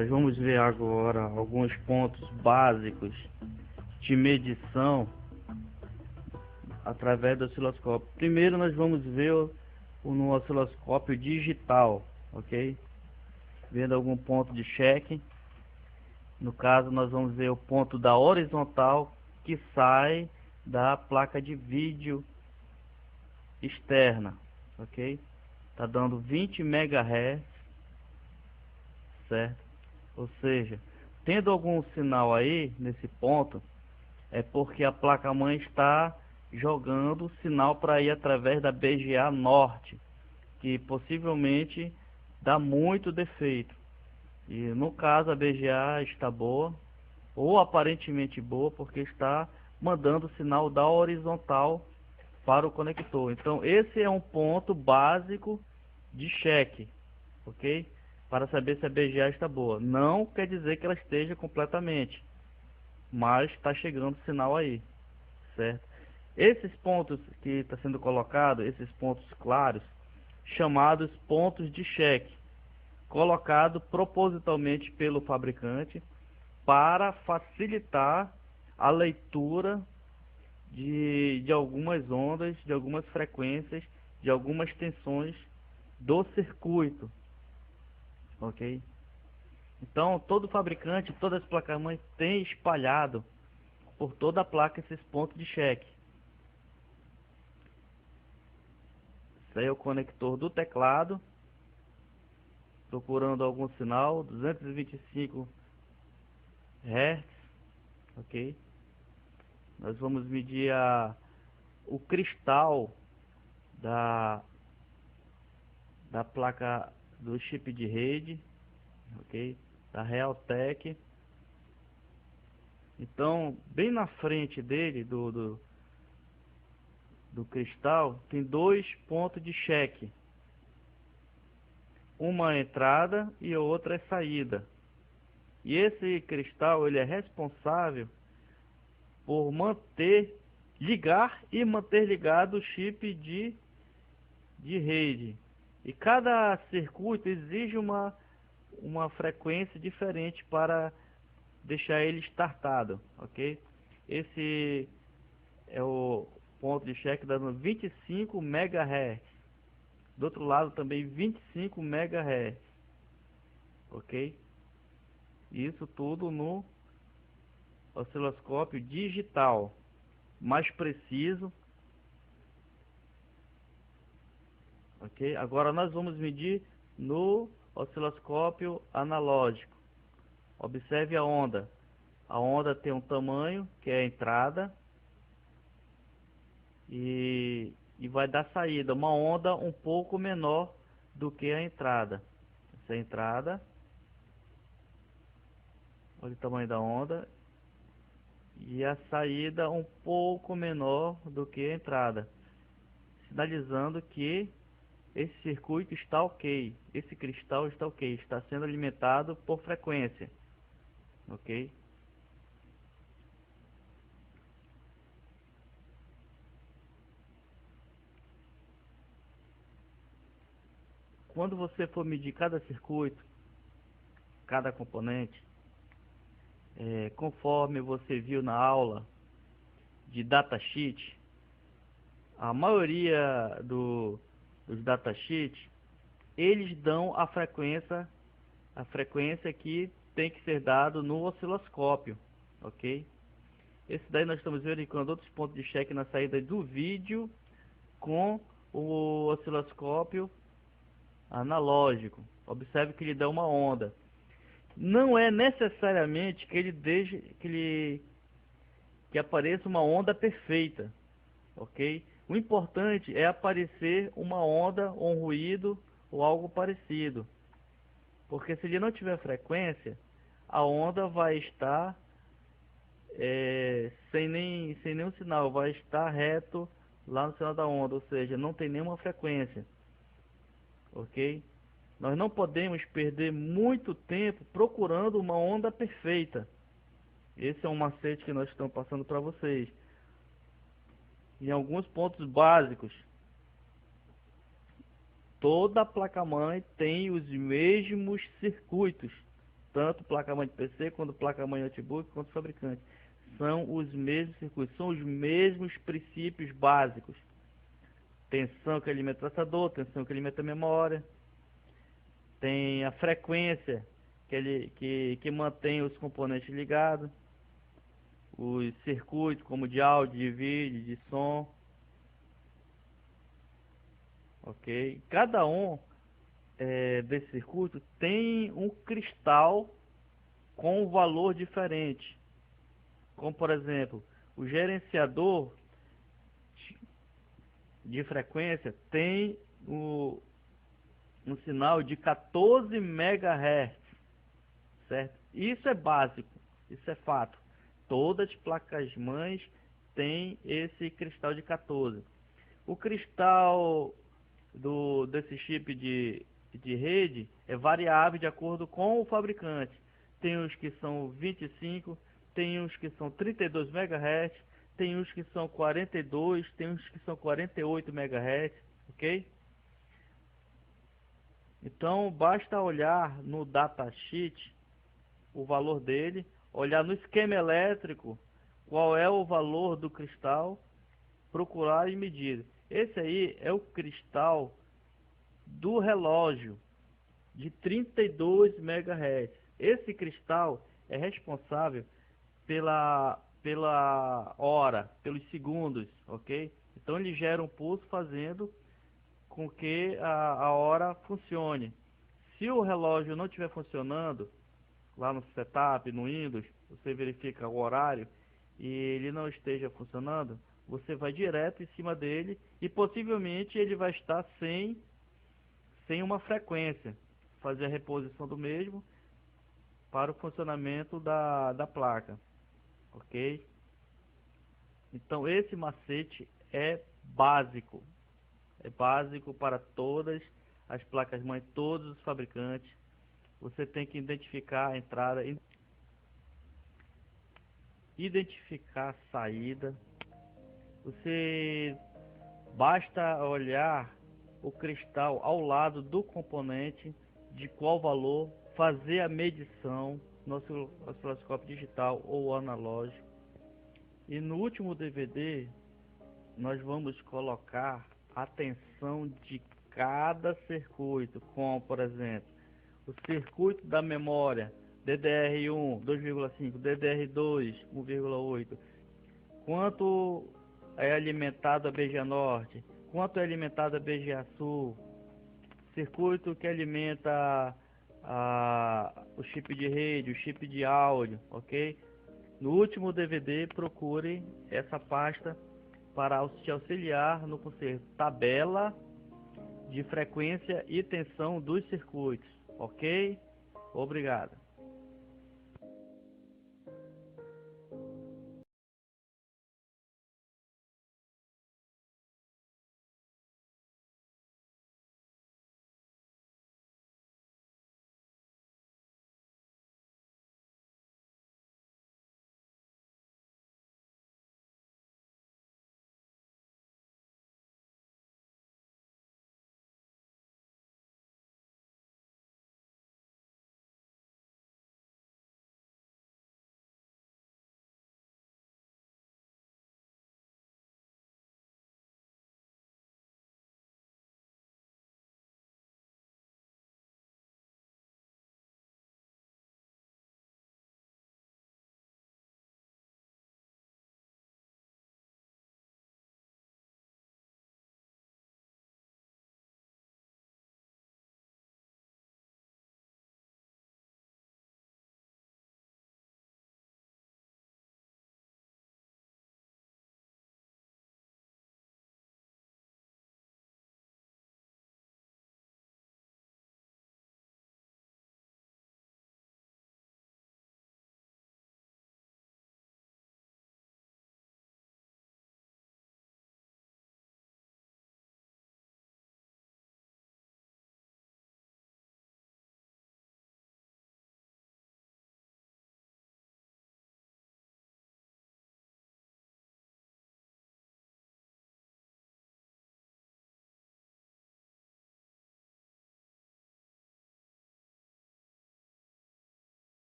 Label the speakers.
Speaker 1: Nós vamos ver agora alguns pontos básicos de medição através do osciloscópio. Primeiro nós vamos ver no osciloscópio digital, ok? Vendo algum ponto de cheque. No caso nós vamos ver o ponto da horizontal que sai da placa de vídeo externa, ok? Tá dando 20 MHz, certo? Ou seja, tendo algum sinal aí nesse ponto, é porque a placa-mãe está jogando sinal para ir através da BGA norte, que possivelmente dá muito defeito. E no caso a BGA está boa, ou aparentemente boa, porque está mandando sinal da horizontal para o conector. Então esse é um ponto básico de cheque, ok? Para saber se a BGA está boa. Não quer dizer que ela esteja completamente, mas está chegando sinal aí, certo? Esses pontos que está sendo colocado, esses pontos claros, chamados pontos de cheque, colocado propositalmente pelo fabricante para facilitar a leitura de algumas ondas, de algumas frequências, de algumas tensões do circuito, ok? Então todo fabricante, todas as placas-mães tem espalhado por toda a placa esses pontos de cheque. Esse aí é o conector do teclado, procurando algum sinal, 225 Hz, ok? Nós vamos medir o cristal da placa do chip de rede, ok? Da Realtek. Então, bem na frente dele, do cristal, tem dois pontos de cheque. Uma é entrada e a outra é saída. E esse cristal, ele é responsável por ligar e manter ligado o chip de rede. E cada circuito exige uma frequência diferente para deixar ele startado, ok? Esse é o ponto de cheque dando 25 MHz. Do outro lado também 25 MHz, ok? Isso tudo no osciloscópio digital, mais preciso, ok? Agora nós vamos medir no osciloscópio analógico. Observe a onda. A onda tem um tamanho que é a entrada e vai dar saída, uma onda um pouco menor do que a entrada. Essa é a entrada. Olha o tamanho da onda. E a saída um pouco menor do que a entrada, sinalizando que esse circuito está ok, esse cristal está ok, está sendo alimentado por frequência, ok? Quando você for medir cada circuito, cada componente, conforme você viu na aula de datasheet, a maioria dos datasheets, eles dão a frequência que tem que ser dado no osciloscópio, ok? Esse daí nós estamos verificando outros pontos de cheque na saída do vídeo com o osciloscópio analógico. Observe que ele dá uma onda. Não é necessariamente que ele deixe que apareça uma onda perfeita, ok? O importante é aparecer uma onda ou um ruído ou algo parecido, porque se ele não tiver frequência, a onda vai estar sem nenhum sinal, vai estar reto lá no sinal da onda, ou seja, não tem nenhuma frequência, ok? Nós não podemos perder muito tempo procurando uma onda perfeita. Esse é um macete que nós estamos passando para vocês. Em alguns pontos básicos, toda a placa-mãe tem os mesmos circuitos, tanto placa-mãe de PC, quanto placa-mãe notebook, quanto fabricante. São os mesmos circuitos, são os mesmos princípios básicos. Tensão que alimenta o processador, tensão que alimenta a memória. Tem a frequência que mantém os componentes ligados. Os circuitos como de áudio, de vídeo, de som. Ok? Cada um desse circuito tem um cristal com um valor diferente. Como por exemplo, o gerenciador de frequência tem um sinal de 14 MHz, certo? Isso é básico, isso é fato. Todas as placas-mães têm esse cristal de 14. O cristal desse chip de rede é variável de acordo com o fabricante. Tem uns que são 25, tem uns que são 32 MHz, tem uns que são 42, tem uns que são 48 MHz, ok? Então basta olhar no datasheet o valor dele, olhar no esquema elétrico qual é o valor do cristal, procurar e medir. Esse aí é o cristal do relógio de 32 MHz. Esse cristal é responsável pela hora, pelos segundos, ok? Então ele gera um pulso fazendo com que a hora funcione. Se o relógio não estiver funcionando, lá no setup, no Windows, você verifica o horário e ele não esteja funcionando, você vai direto em cima dele e possivelmente ele vai estar sem uma frequência. Fazer a reposição do mesmo para o funcionamento da placa, ok? Então esse macete é básico para todas as placas-mãe, todos os fabricantes. Você tem que identificar a entrada, identificar a saída. Você basta olhar o cristal ao lado do componente, de qual valor, fazer a medição no osciloscópio digital ou analógico. E no último DVD nós vamos colocar a tensão de cada circuito, como por exemplo, o circuito da memória DDR1 2,5, DDR2 1,8, quanto é alimentado a BGA Norte, quanto é alimentado a BGA Sul, circuito que alimenta o chip de rede, o chip de áudio, ok? No último DVD procure essa pasta para te auxiliar no conserto, tabela de frequência e tensão dos circuitos, ok? Obrigado.